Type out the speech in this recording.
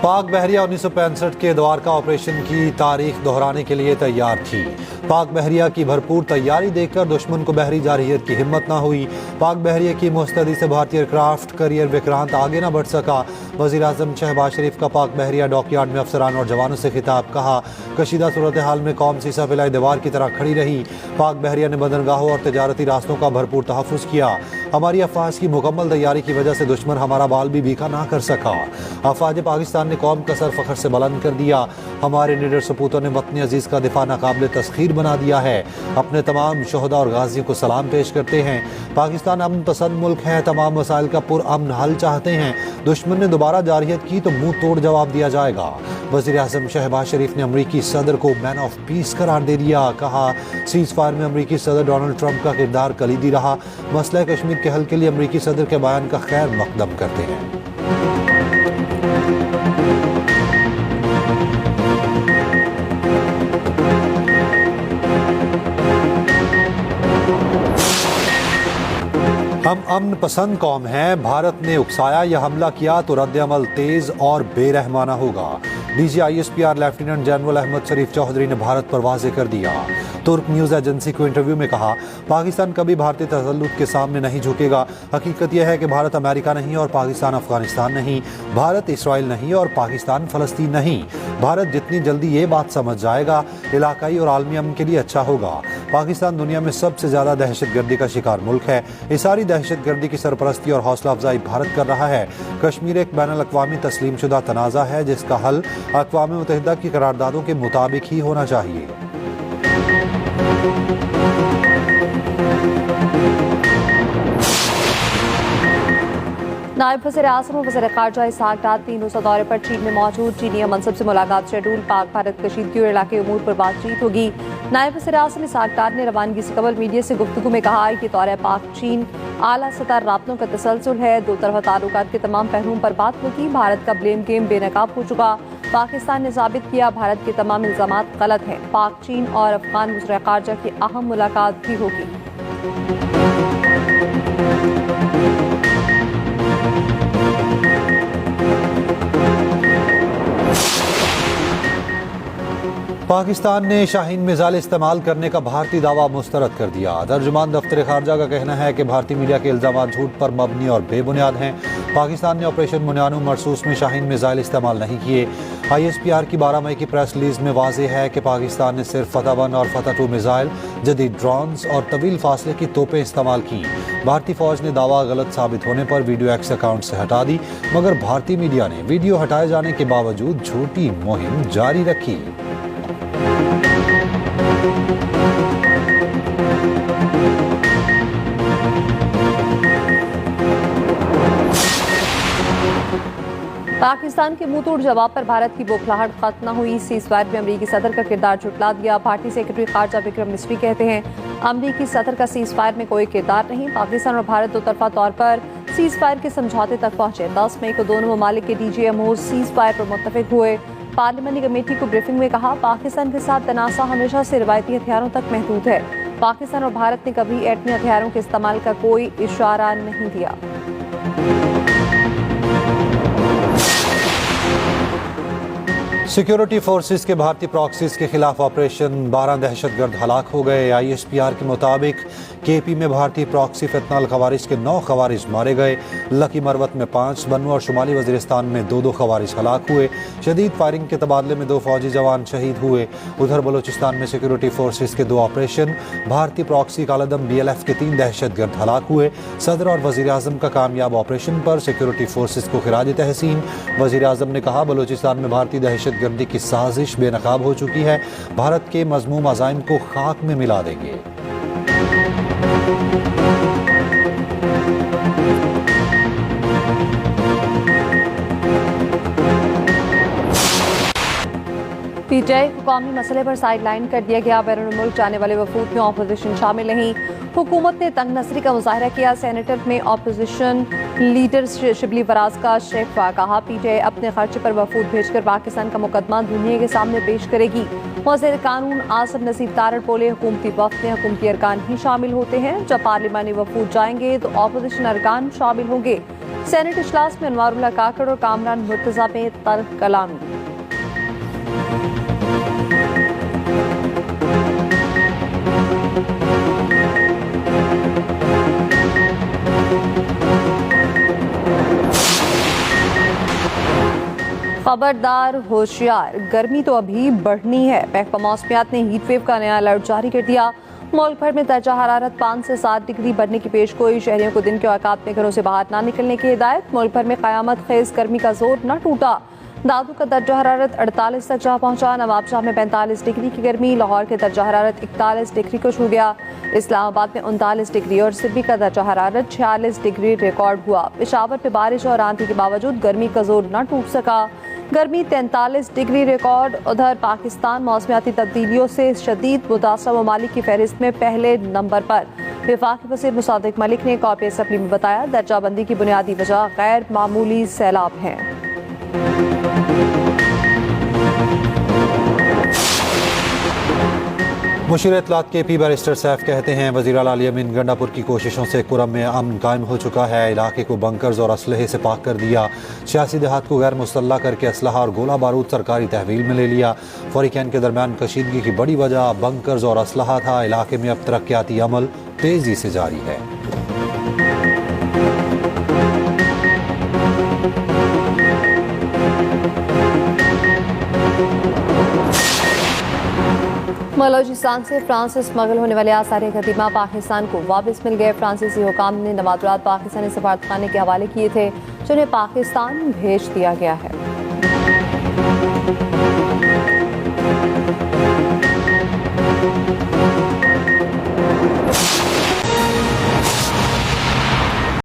पाक बहरिया 1965 के द्वारका ऑपरेशन की तारीख दोहराने के लिए तैयार थी। पाक बहरिया की भरपूर तैयारी देखकर दुश्मन को बहरी जारहियत की हिम्मत ना हुई। पाक बहरिया की मुस्तैदी से भारतीय एयरक्राफ्ट करियर विक्रांत आगे ना बढ़ सका। वज़ीर आज़म शहबाज शरीफ का पाक बहरिया डॉकयार्ड में अफसरान और जवानों से खिताब, कहा कशीदा सूरत हाल में कौम सीसा पिलाई दीवार की तरह खड़ी रही। पाक बहरिया ने बंदरगाहों और तजारती रास्तों का भरपूर तहफ़्फ़ुज़ किया। हमारी अफवाज की मुकम्मल तैयारी की वजह से दुश्मन हमारा बाल भी भीखा ना कर सका। अफवाज पाकिस्तान ने कौम का सर फख्र से बुलंद कर दिया। हमारे निडर सपूतों ने वतन अजीज़ का दिफा नाकाबिल तस्खीर बना दिया है। अपने तमाम शहदा और गाजियों को सलाम पेश करते हैं। पाकिस्तान अमन पसंद मुल्क है, तमाम मसाइल का पुरअमन हल चाहते हैं। दुश्मन ने दोबारा जारहियत की तो मुंह तोड़ जवाब दिया जाएगा। वज़ीर आज़म शहबाज शरीफ ने अमरीकी सदर को मैन ऑफ पीस करार दे दिया। कहा सीज़ फायर में अमरीकी सदर डोनाल्ड ट्रंप का किरदार कलीदी रहा। मसला कश्मीर के हल के लिए अमरीकी सदर के बयान का खैर मकदम करते हैं। हम अमन पसंद कौम हैं, भारत ने उकसाया या हमला किया तो रद्द-ए-अमल तेज और बेरहमाना होगा। DGISPR लेफ्टिनेंट जनरल अहमद शरीफ चौधरी ने भारत पर वाज़ेह कर दिया। तुर्क न्यूज़ एजेंसी को इंटरव्यू में कहा पाकिस्तान कभी भारतीय तसल्लुत के सामने नहीं झुकेगा। हकीकत यह है कि भारत अमेरिका नहीं और पाकिस्तान अफगानिस्तान नहीं, भारत इसराइल नहीं और पाकिस्तान फ़लस्तीन नहीं। भारत जितनी जल्दी ये बात समझ जाएगा इलाकाई और आलमी अमन के लिए अच्छा होगा। पाकिस्तान दुनिया में सबसे ज़्यादा दहशतगर्दी का शिकार मुल्क है। इस सारी दहशतगर्दी की सरपरस्ती और हौसला अफजाई भारत कर रहा है। कश्मीर एक बैनुल अक़वामी तस्लीम शुदा तनाज़ा है जिसका हल अक़वाम मुत्तहिदा की करारदादों के मुताबिक ही होना चाहिए। नायब वज़ीर आज़म और वज़ीर ख़ारजा इसहाक़ डार 3 रोज़ा दौरे पर चीन में मौजूद। चीनी मनसब से मुलाकात शेड्यूल। पाक भारत कशीदगी और इलाके उमूर पर बातचीत होगी। नायब वज़ीर आज़म इसहाक़ डार ने रवानगी से कबल मीडिया से गुफ्तगू में कहा कि दौरा पाक चीन आला सतह राब्तों का तसलसल है। दो तरफ़ा ताल्लुकात के तमाम पहलुओं पर बात होगी। भारत का ब्लेम गेम बेनकाब हो चुका। पाकिस्तान ने साबित किया भारत के तमाम इल्ज़ामात गलत हैं। पाक चीन और अफ़गान वज़ीर ख़ारजा की अहम मुलाकात भी होगी। पाकिस्तान ने शाहीन मिसाइल इस्तेमाल करने का भारतीय दावा मुस्तरद कर दिया। तर्जुमान दफ्तर खारजा का कहना है कि भारतीय मीडिया के इल्ज़ामात झूठ पर मबनी और बेबुनियाद हैं। पाकिस्तान ने ऑपरेशन मुनानु मरसूस में शाहीन मिसाइल इस्तेमाल नहीं किए। ISPR की 12 मई की प्रेस रिलीज में वाज़ेह है कि पाकिस्तान ने सिर्फ फतह 1 और फतह 2 मिसाइल, जदीद ड्रोन्स और तवील फासले की तोपें इस्तेमाल की। भारतीय फौज ने दावा गलत साबित होने पर वीडियो एक्स अकाउंट से हटा दी, मगर भारतीय मीडिया ने वीडियो हटाए जाने के बावजूद झूठी मुहिम जारी रखी। पाकिस्तान के मुंह तोड़ जवाब पर भारत की बौखलाहट खत्म न हुई। सीज़ फायर में अमरीकी सदर का किरदार झुटला दिया। भारतीय सेक्रेटरी खारजा विक्रम मिस्री कहते हैं अमरीकी सदर का सीज़ फायर में कोई किरदार नहीं। पाकिस्तान और भारत दो तरफा तौर पर सीज़ फायर के समझौते तक पहुंचे। 10 मई को दोनों ममालिक के DGMO सीज़ फायर पर मुत्तफिक हुए। पार्लियामानी कमेटी को ब्रीफिंग में कहा पाकिस्तान के साथ तनाज़ा हमेशा से रिवायती हथियारों तक महदूद है। पाकिस्तान और भारत ने कभी एटमी हथियारों के इस्तेमाल का कोई इशारा नहीं दिया। सिक्योरिटी फोर्सेस के भारतीय प्रॉक्सीज के खिलाफ ऑपरेशन, 12 दहशतगर्द हलाक हो गए। ISPR के मुताबिक KP में भारतीय प्रॉक्सी फितनाल खवारिज के 9 खवारिज मारे गए। लकी मरवत में 5, बन्नू और शुमाली वजीरिस्तान में 2 खवारिज हलाक हुए। शदीद फायरिंग के तबादले में 2 फौजी जवान शहीद हुए। उधर बलोचिस्तान में सिक्योरिटी फोर्सेस के 2 ऑपरेशन, भारतीय प्रॉक्सी कालदम BLF के 3 दहशतगर्द हलाक हुए। सदर और वजीर आजम का कामयाब ऑपरेशन पर सिक्योरिटी फोर्सेस को खिराज तहसीन। वजीर आजम ने कहा बलोचिस्तान में भारतीय दहशतगर्दी की साजिश बेनकाब हो चुकी है। भारत के मज़मूम अज़ाइम को खाक में मिला देंगे। PTI को कौमी मसले पर साइडलाइन कर दिया गया। बैरून मुल्क जाने वाले वफूद में ऑपोजिशन शामिल नहीं। हुकूमत ने तंग नसरी का मुजाहरा किया। सेनेटर में ऑपोजिशन लीडर शिबली फराज का शेफा, कहा PTI अपने खर्चे पर वफूद भेजकर पाकिस्तान का मुकदमा दुनिया के सामने पेश करेगी। वज़ीर कानून आसिफ नसीर तारड़ बोले हुकूमती वफ़द में हुकूमती अरकान ही शामिल होते हैं। जब पार्लिमानी वफूद जाएंगे तो ऑपोजिशन अरकान शामिल होंगे। सेनेट इजलास में अनवारुल्लाह काकड़ और कामरान मुर्तजा में तल्ख कलामी। खबरदार होशियार, गर्मी तो अभी बढ़नी है। महकमा मौसमियात ने हीट वेव का नया अलर्ट जारी कर दिया। मुल्क भर में दर्जा हरारत 5 से 7 डिग्री बढ़ने की पेशगोई। शहरियों को दिन के औकात में घरों से बाहर ना निकलने की हिदायत। मुल्क भर में कयामत खेज गर्मी का जोर न टूटा। दादू का दर्जा हरारत 48 तक जा पहुंचा। नवाबशाह में 45 डिग्री की गर्मी। लाहौर के दर्जा हरारत 41 डिग्री को छू गया। इस्लामाबाद में 39 डिग्री और सिडनी का दर्जा हरारत 46 डिग्री रिकॉर्ड हुआ। पेशावर में बारिश और आंधी के बावजूद गर्मी का जोर न टूट सका। गर्मी 43 डिग्री रिकॉर्ड। उधर पाकिस्तान मौसमियाती तब्दीलियों से शदीद मुतासर ममालिक की फहरिस्त में पहले नंबर पर। वफाकी वज़ीर मुसादिक मलिक ने कौमी असम्बली में बताया, दर्जाबंदी की बुनियादी वजह गैर मामूली सैलाब है। मुशीर इत्तलात के पी बैरिस्टर सैफ कहते हैं, वज़ीर आला अली अमीन गंडापुर की कोशिशों से कुरम में अमन कायम हो चुका है। इलाके को बंकर्स और असलहे से पाक कर दिया। सियासी देहात को गैर मुसल्लह करके असलहा और गोला बारूद सरकारी तहवील में ले लिया। फरीकैन के दरमियान कशीदगी की बड़ी वजह बंकर्स और असलहा था। इलाके में अब तरक्याती अमल तेजी से जारी है। बलोचिस्तान से फ्रांस से स्मगल होने वाले आसार कदीमा पाकिस्तान को वापस मिल गए। फ्रांसीसी हुकाम ने नवाजुरात पाकिस्तानी सफारतखाने के हवाले किए थे, जिन्हें पाकिस्तान भेज दिया गया है।